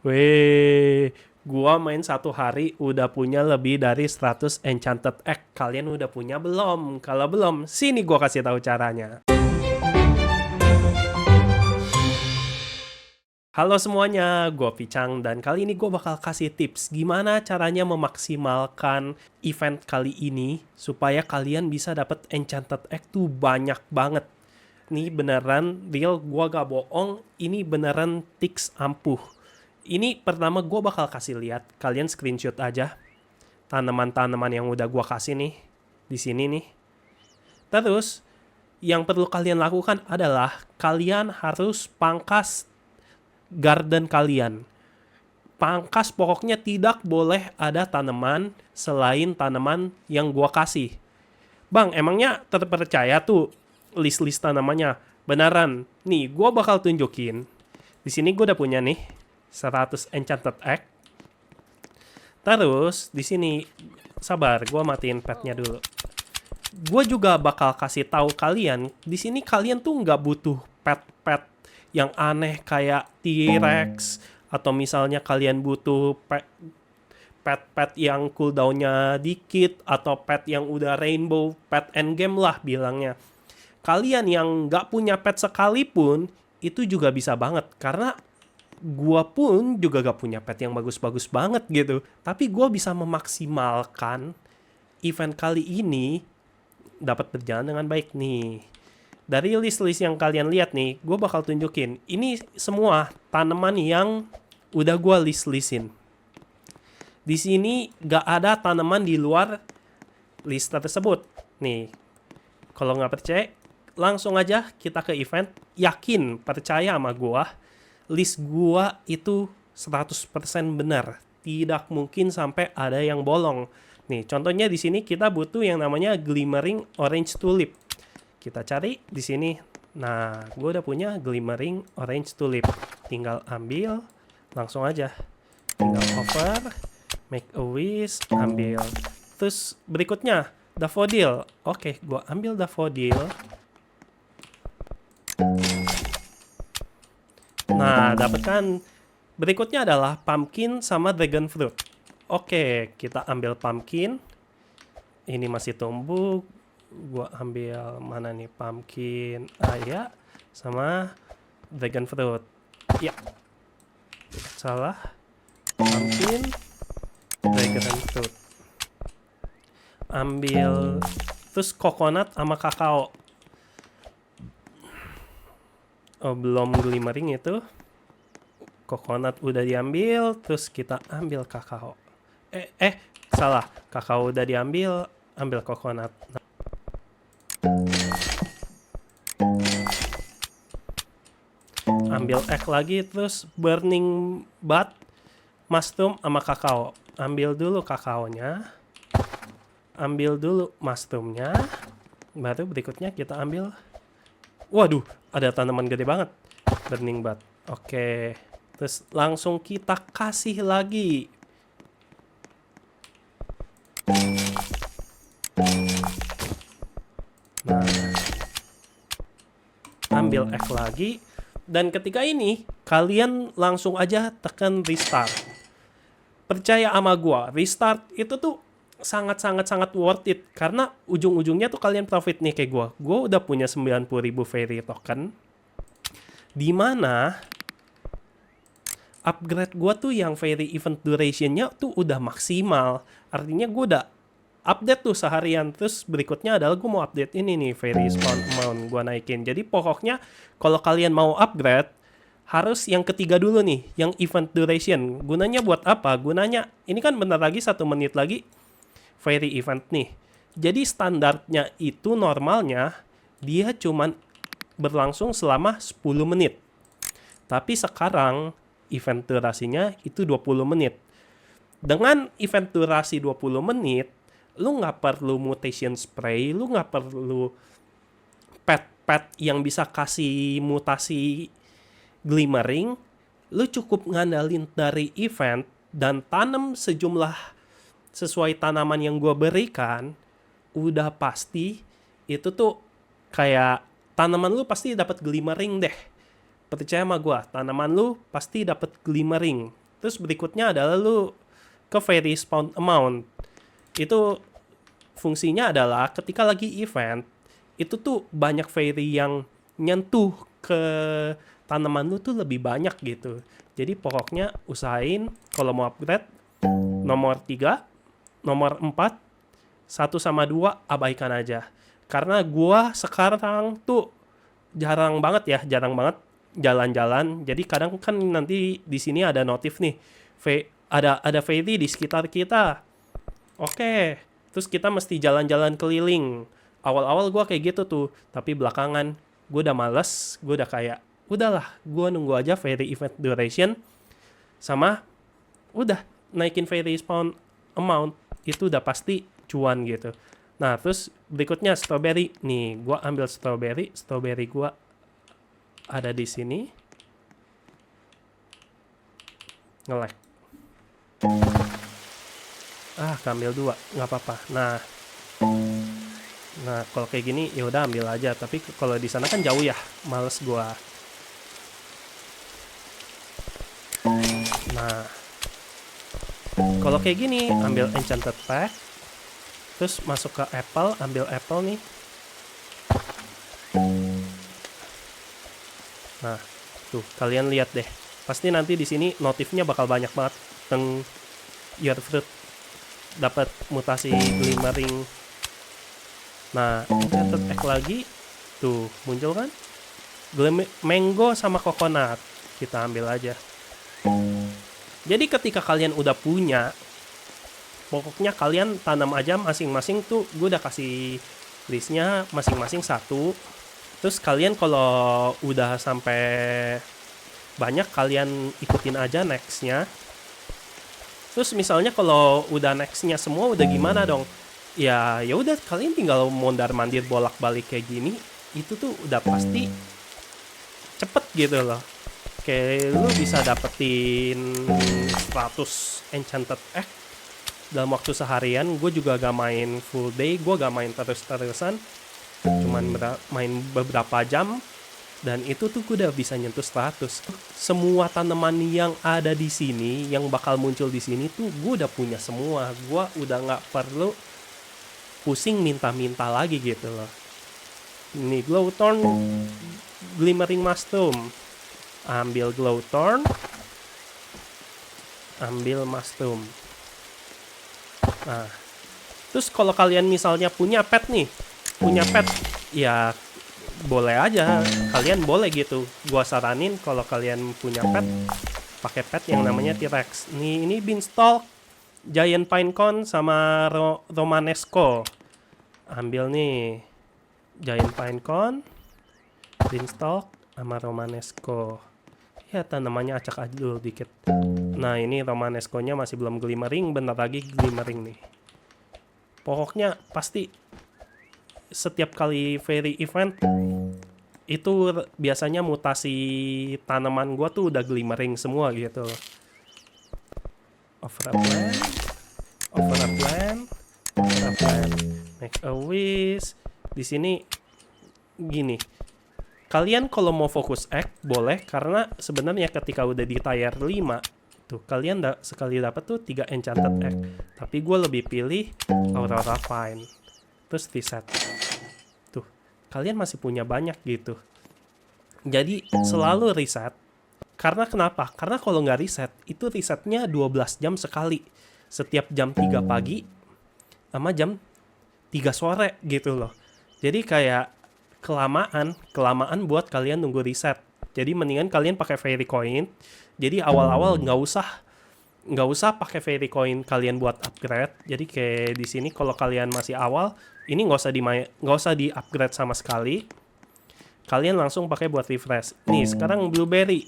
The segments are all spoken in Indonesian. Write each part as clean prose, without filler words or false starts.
Weh, gua main satu hari udah punya lebih dari 100 Enchanted Egg. Kalian udah punya belum? Kalau belum, sini gua kasih tahu caranya. Halo semuanya, gua Picang dan kali ini gua bakal kasih tips gimana caranya memaksimalkan event kali ini supaya kalian bisa dapat Enchanted Egg tuh banyak banget. Nih beneran real, gua gak bohong, ini beneran tips ampuh. Ini pertama gue bakal kasih lihat, kalian screenshot aja tanaman-tanaman yang udah gue kasih nih di sini nih. Terus yang perlu kalian lakukan adalah kalian harus pangkas garden kalian. Pangkas pokoknya tidak boleh ada tanaman selain tanaman yang gue kasih. Bang, emangnya terpercaya tuh list-list tanamannya? Beneran. Nih, gue bakal tunjukin. Di sini gue udah punya nih 100 Enchanted Egg. Terus di sini sabar, gue matiin petnya dulu. Gue juga bakal kasih tahu kalian, di sini kalian tuh nggak butuh pet-pet yang aneh kayak T-Rex atau misalnya kalian butuh pet-pet yang cooldownnya dikit atau pet yang udah rainbow, pet endgame lah bilangnya. Kalian yang nggak punya pet sekalipun itu juga bisa banget karena gua pun juga gak punya pet yang bagus-bagus banget gitu. Tapi gua bisa memaksimalkan event kali ini dapat berjalan dengan baik nih. Dari list-list yang kalian lihat nih, gue bakal tunjukin. Ini semua tanaman yang udah gue list-listin. Di sini gak ada tanaman di luar list tersebut. Nih, kalau nggak percaya, langsung aja kita ke event. Yakin, percaya sama gue, list gue itu 100% benar. Tidak mungkin sampai ada yang bolong. Nih, contohnya di sini kita butuh yang namanya Glimmering Orange Tulip. Kita cari di sini. Nah, gue udah punya Glimmering Orange Tulip. Tinggal ambil, langsung aja. Tinggal over, make a wish, ambil. Terus berikutnya, Daffodil. Oke, gue ambil Daffodil. Nah, dapat kan. Berikutnya adalah Pumpkin sama Dragon Fruit. Oke, kita ambil Pumpkin. Ini masih tumbuh. Gua ambil mana nih Pumpkin. Ya, sama Dragon Fruit. Ya, salah. Pumpkin, Dragon Fruit. Ambil terus coconut sama kakao. Oh, belum glimmering itu. Coconut udah diambil, terus kita ambil kakao. Salah. Kakao udah diambil, ambil coconut. Ambil egg lagi, terus burning bud, mushroom sama kakao. Ambil dulu kakaonya. Ambil dulu mushroomnya. Baru berikutnya kita ambil. Waduh, ada tanaman gede banget. Burning bud. Oke. Terus langsung kita kasih lagi. Nah, ambil egg lagi. Dan ketika ini, kalian langsung aja tekan restart. Percaya sama gua, restart itu tuh sangat-sangat worth it. Karena ujung-ujungnya tuh kalian profit nih kayak gua. Gua udah punya 90.000 fairy token. Dimana upgrade gue tuh yang fairy event durationnya tuh udah maksimal. Artinya gue udah update tuh seharian. Terus berikutnya adalah gue mau update ini nih, fairy spawn amount gue naikin. Jadi pokoknya kalau kalian mau upgrade, harus yang ketiga dulu nih, yang event duration. Gunanya buat apa? Gunanya, ini kan bentar lagi 1 menit lagi fairy event nih. Jadi standarnya itu normalnya dia cuman berlangsung selama 10 menit. Tapi sekarang event durasinya itu 20 menit. Dengan event durasi 20 menit, lu nggak perlu mutation spray, lu nggak perlu pet-pet yang bisa kasih mutasi glimmering, lu cukup ngandalin dari event dan tanam sejumlah sesuai tanaman yang gue berikan, udah pasti itu tuh kayak tanaman lu pasti dapat glimmering deh. Percaya sama gue, tanaman lu pasti dapat glimmering. Terus berikutnya adalah lu ke fairy spawn amount. Itu fungsinya adalah ketika lagi event, itu tuh banyak fairy yang nyentuh ke tanaman lu tuh lebih banyak gitu. Jadi pokoknya usahain kalau mau upgrade nomor 3, nomor 4, 1 sama 2 abaikan aja. Karena gua sekarang tuh jarang banget jalan-jalan. Jadi kadang kan nanti di sini ada notif nih. Ada fairy di sekitar kita. Oke, terus kita mesti jalan-jalan keliling. Awal-awal gua kayak gitu tuh, tapi belakangan gue udah males, gue udah kayak udahlah, gue nunggu aja fairy event duration sama udah naikin fairy spawn amount, itu udah pasti cuan gitu. Nah, terus berikutnya strawberry. Nih, gue ambil strawberry gue ada di sini. Nge-lag. Ambil 2, nggak apa-apa. Nah, kalau kayak gini ya udah ambil aja. Tapi kalau di sana kan jauh ya, males gua. Nah, kalau kayak gini ambil enchanted pack, terus masuk ke apple, ambil apple nih. Nah, tuh kalian lihat deh. Pasti nanti di sini notifnya bakal banyak banget tentang your fruit dapat mutasi glimmering. Nah, enchanted egg lagi. Tuh, muncul kan? Mango sama coconut. Kita ambil aja. Jadi ketika kalian udah punya, pokoknya kalian tanam aja masing-masing tuh. Gue udah kasih listnya masing-masing 1. Terus kalian kalau udah sampai banyak, kalian ikutin aja nextnya. Terus misalnya kalau udah nextnya semua udah gimana dong? Ya udah kalian tinggal mondar-mandir bolak-balik kayak gini, itu tuh udah pasti cepet gitu loh. Kayak lu bisa dapetin 100 enchanted egg dalam waktu seharian. Gue juga gak main full day, gue gak main terus-terusan, cuman main beberapa jam, dan itu tuh gue udah bisa nyentuh 100. Semua tanaman yang ada di sini, yang bakal muncul di sini tuh gue udah punya semua. Gue udah nggak perlu pusing minta-minta lagi gitu loh. Ini glowthorn, glimmering mushroom. Ambil glowthorn, ambil mushroom. Nah, terus kalau kalian misalnya punya pet, ya boleh aja, kalian boleh gitu. Gua saranin kalau kalian punya pet, pakai pet yang namanya T-Rex. Ini beanstalk, giant pinecone sama romanesco. Ambil nih giant pinecone, beanstalk sama romanesco. Ya, tanamannya acak adul dikit. Nah, ini romanesco-nya masih belum glimmering, bentar lagi glimmering nih. Pokoknya pasti setiap kali fairy event itu biasanya mutasi tanaman gua tuh udah glimmering semua gitu. Over a plan, make a wish. Di sini gini, kalian kalau mau fokus egg boleh, karena sebenarnya ketika udah di tier 5 tuh kalian sekali dapat tuh 3 enchanted egg. Tapi gue lebih pilih Aurora Vine. Terus reset. Tuh, kalian masih punya banyak gitu. Jadi selalu reset. Karena kenapa? Karena kalau nggak reset, itu resetnya 12 jam sekali. Setiap jam 3 pagi sama jam 3 sore gitu loh. Jadi kayak kelamaan buat kalian nunggu reset. Jadi mendingan kalian pakai fairy coin. Jadi awal-awal nggak usah pakai fairy coin kalian buat upgrade. Jadi kayak di sini kalau kalian masih awal, ini nggak usah di upgrade sama sekali. Kalian langsung pakai buat refresh. Nih sekarang blueberry.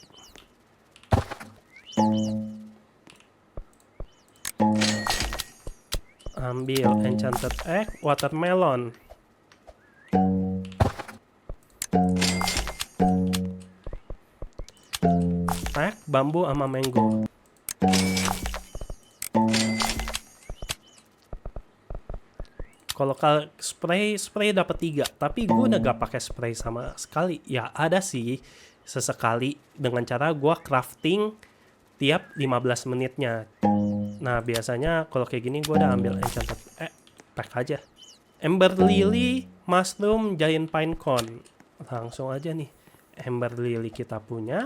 Ambil enchanted egg, watermelon. Egg, bambu sama mango. Kalau spray dapat 3, tapi gue udah gak pakai spray sama sekali. Ya ada sih sesekali dengan cara gue crafting tiap 15 menitnya. Nah, biasanya kalau kayak gini gue udah ambil enchanted pack aja. Ember Lily, Mushroom, Giant Pine Cone. Langsung aja nih. Ember Lily kita punya.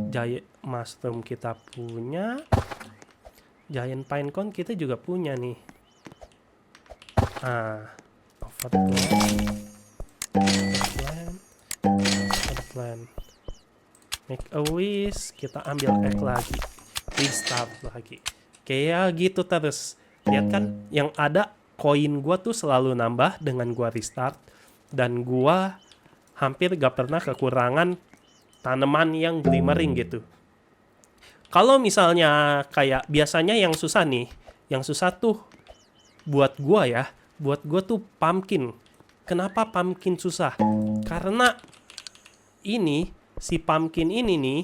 Giant Mushroom kita punya. Giant Pine Cone kita juga punya nih. Overplan. Make a wish, kita ambil egg lagi. Restart lagi. Kayak gitu terus. Lihat kan, yang ada koin gua tuh selalu nambah dengan gua restart. Dan gua hampir gak pernah kekurangan tanaman yang glimmering gitu. Kalau misalnya kayak biasanya yang susah nih, yang susah tuh buat gua tuh pumpkin. Kenapa pumpkin susah? Karena ini, si pumpkin ini nih,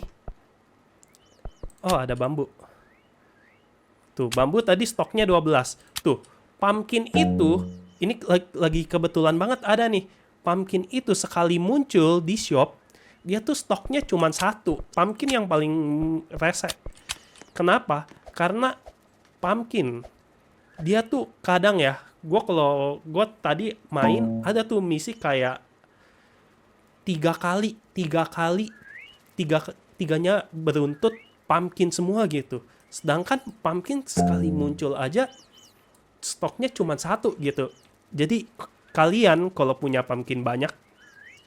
oh ada bambu. Tuh, bambu tadi stoknya 12. Tuh, pumpkin itu, ini lagi kebetulan banget ada nih. Pumpkin itu sekali muncul di shop, dia tuh stoknya cuma 1. Pumpkin yang paling rese. Kenapa? Karena pumpkin, dia tuh kadang ya, gue tadi main, ada tuh misi kayak tiganya beruntut pumpkin semua gitu. Sedangkan pumpkin sekali muncul aja stoknya cuma 1 gitu. Jadi kalian kalau punya pumpkin banyak,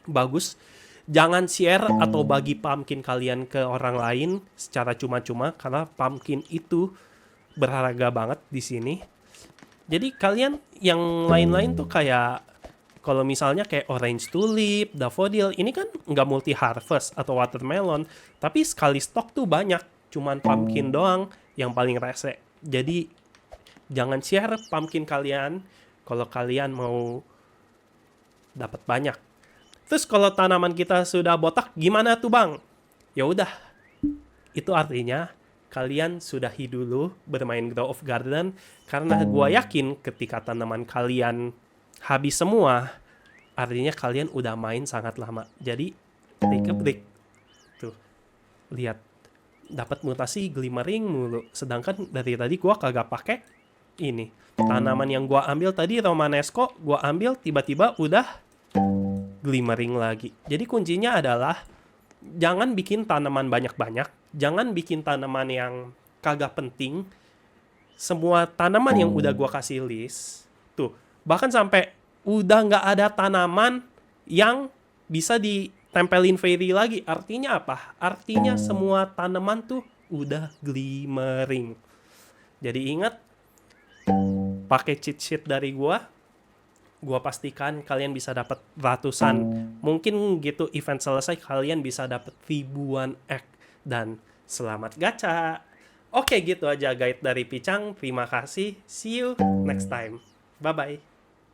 bagus, jangan share atau bagi pumpkin kalian ke orang lain secara cuma-cuma karena pumpkin itu berharga banget di sini. Jadi kalian yang lain-lain tuh kayak kalau misalnya kayak orange tulip, daffodil, ini kan nggak multi harvest atau watermelon, tapi sekali stok tuh banyak, cuman pumpkin doang yang paling rese. Jadi jangan share pumpkin kalian kalau kalian mau dapat banyak. Terus kalau tanaman kita sudah botak, gimana tuh bang? Ya udah, itu artinya kalian sudahi dulu bermain Grow of Garden, karena gua yakin ketika tanaman kalian habis semua, artinya kalian udah main sangat lama. Jadi take a break. Tuh, lihat, dapat mutasi glimmering mulu. Sedangkan dari tadi gua kagak pakai ini. Tanaman yang gua ambil tadi Romanesco, gua ambil tiba-tiba udah glimmering lagi. Jadi kuncinya adalah jangan bikin tanaman banyak-banyak, jangan bikin tanaman yang kagak penting. Semua tanaman yang udah gua kasih list, tuh, bahkan sampai udah nggak ada tanaman yang bisa ditempelin fairy lagi. Artinya apa? Artinya semua tanaman tuh udah glimmering. Jadi ingat, pakai cheat sheet dari gua pastikan kalian bisa dapat ratusan. Mungkin gitu event selesai kalian bisa dapat ribuan egg. Dan selamat gacha. Oke, gitu aja guide dari Picang. Terima kasih. See you next time. Bye-bye.